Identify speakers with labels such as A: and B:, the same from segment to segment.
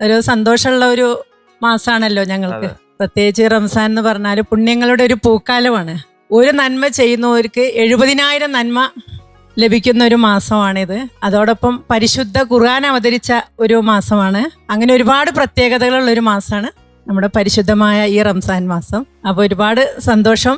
A: ഒരു സന്തോഷമുള്ള ഒരു മാസമാണല്ലോ ഞങ്ങൾക്ക്. പ്രത്യേകിച്ച് റംസാൻ എന്ന് പറഞ്ഞാൽ പുണ്യങ്ങളുടെ ഒരു പൂക്കാലമാണ്. ഒരു നന്മ ചെയ്യുന്നവർക്ക് 70,000 നന്മ ലഭിക്കുന്ന ഒരു മാസമാണിത്. അതോടൊപ്പം പരിശുദ്ധ ഖുർആൻ അവതരിച്ച ഒരു മാസമാണ്. അങ്ങനെ ഒരുപാട് പ്രത്യേകതകളുള്ള ഒരു മാസമാണ് നമ്മുടെ പരിശുദ്ധമായ ഈ റംസാൻ മാസം. അപ്പോൾ ഒരുപാട് സന്തോഷം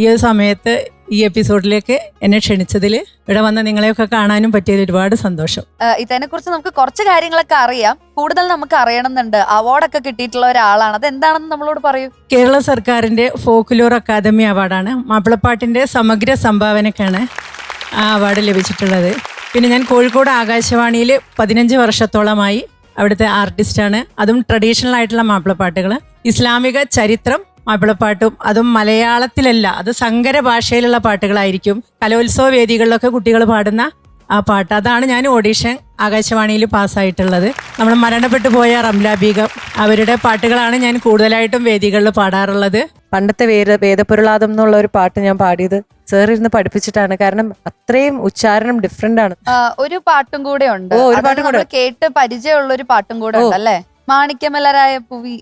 A: ഈ ഒരു സമയത്ത് ഈ എപ്പിസോഡിലേക്ക് എന്നെ ക്ഷണിച്ചതിൽ, ഇവിടെ വന്ന് നിങ്ങളെയൊക്കെ കാണാനും പറ്റിയതിൽ ഒരുപാട് സന്തോഷം.
B: ഇതിനെ കുറിച്ച് നമുക്ക് കുറച്ച് കാര്യങ്ങളൊക്കെ അറിയാം. കൂടുതൽ നമുക്ക് അറിയണമെന്നുണ്ട്. അവാർഡൊക്കെ കിട്ടിയിട്ടുള്ള ഒരാളാണ്. അത് എന്താണെന്ന് നമ്മളോട് പറയൂ.
A: കേരള സർക്കാരിന്റെ ഫോക്ലോർ അക്കാദമി അവാർഡാണ്. മാപ്പിളപ്പാട്ടിന്റെ സമഗ്ര സംഭാവനക്കാണ് ആ അവാർഡ് ലഭിച്ചിട്ടുള്ളത്. പിന്നെ ഞാൻ കോഴിക്കോട് ആകാശവാണിയിൽ 15 വർഷത്തോളമായി അവിടുത്തെ ആർട്ടിസ്റ്റാണ്. അതും ട്രഡീഷണൽ ആയിട്ടുള്ള മാപ്പിളപ്പാട്ടുകൾ, ഇസ്ലാമിക ചരിത്രം മാപ്പിളപ്പാട്ടും, അതും മലയാളത്തിലല്ല, അത് സങ്കര ഭാഷയിലുള്ള പാട്ടുകളായിരിക്കും. കലോത്സവ വേദികളിലൊക്കെ കുട്ടികൾ പാടുന്ന ആ പാട്ട്, അതാണ് ഞാൻ ഓഡീഷൻ ആകാശവാണിയിൽ പാസ്സായിട്ടുള്ളത്. നമ്മൾ മരണപ്പെട്ടു പോയ റംല ബീഗം അവരുടെ പാട്ടുകളാണ് ഞാൻ കൂടുതലായിട്ടും വേദികളിൽ പാടാറുള്ളത്.
C: പണ്ടത്തെ വേദപുരളാദം എന്നുള്ള ഒരു പാട്ട് ഞാൻ പാടിയത് സാർ ഇരുന്ന് പഠിപ്പിച്ചിട്ടാണ്. കാരണം അത്രയും ഉച്ചാരണം ഡിഫറെന്റ് ആണ്.
B: ഒരു പാട്ടും കൂടെ ഉണ്ട്.
C: ഒരു പാട്ടും കൂടെ
B: കേട്ട് പരിചയമുള്ള ഒരു പാട്ടും കൂടെ ഉണ്ട് അല്ലേ? മാണിക്യമലരായ പൂവി.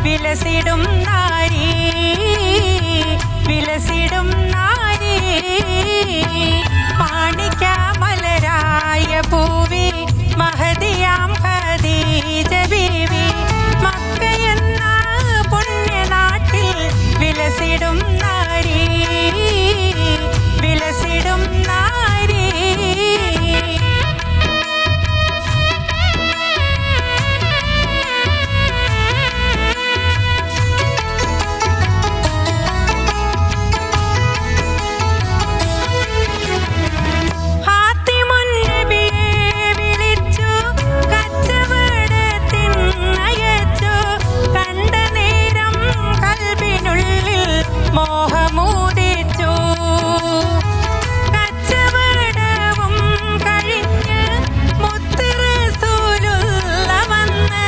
D: വിലസിടും നാരി വിലസിടും നാരി മാണിക്യമലരായ പൂവി മഹദിയാം ഖദീജ ബീവി മക്കയെന്ന പുണ്യനാട്ടിൽ വിലസിടും നാരി വിലസിടും നാരി. മോഹമൂദിച്ചു കച്ചവടവും കഴിഞ്ഞ് മുത്ത് റസൂലുള്ള വന്ന്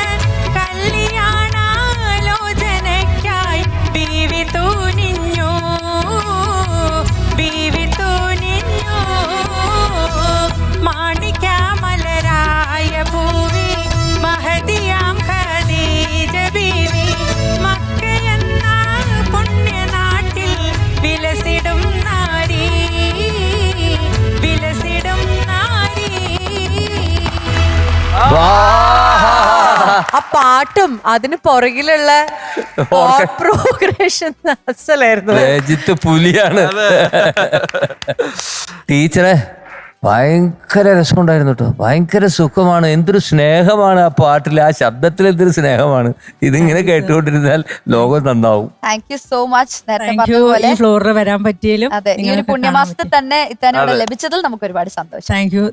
D: കല്യാണാലോചനയ്ക്കായി ബീവി തൂനിഞ്ഞു ബീവി തൂനിഞ്ഞു. മാണിക്യമലരായ ഭൂവി മഹദിയാം ഖദീജ ബീവി മക്കയെന്ന പുണ്യനാട്ടിൽ വിലസിടും നാരി വിലസിടും നാരി.
C: ആ പാട്ടും അതിന് പുറകിലുള്ള പ്രോഗ്രഷൻ അസലായിരുന്നു.
E: രജിത്ത് പുലിയാണ്. ടീച്ചറെ ഭയങ്കര രസമുണ്ടായിരുന്നു കേട്ടോ. ഭയങ്കര സുഖമാണ്. എന്തൊരു സ്നേഹമാണ് ആ പാട്ടിൽ, ആ ശബ്ദത്തിൽ എന്തൊരു സ്നേഹമാണ്. ഇതിങ്ങനെ കേട്ടുകൊണ്ടിരുന്നാൽ ലോകം നന്നാവും.
B: Thank you so much. നേരത്തെ
A: Thank you.
B: പറഞ്ഞതുപോലെ
A: ഈ ഫ്ലോറിൽ വരാൻ പറ്റിയാലും
B: അതെ, ഈ ഒരു പുണ്യമാസത്തിൽ തന്നെ ഇത്തവണ ലഭിച്ചതിൽ നമുക്ക് ഒരുപാട് സന്തോഷം.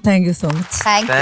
A: Thank you so much.
B: Thank you.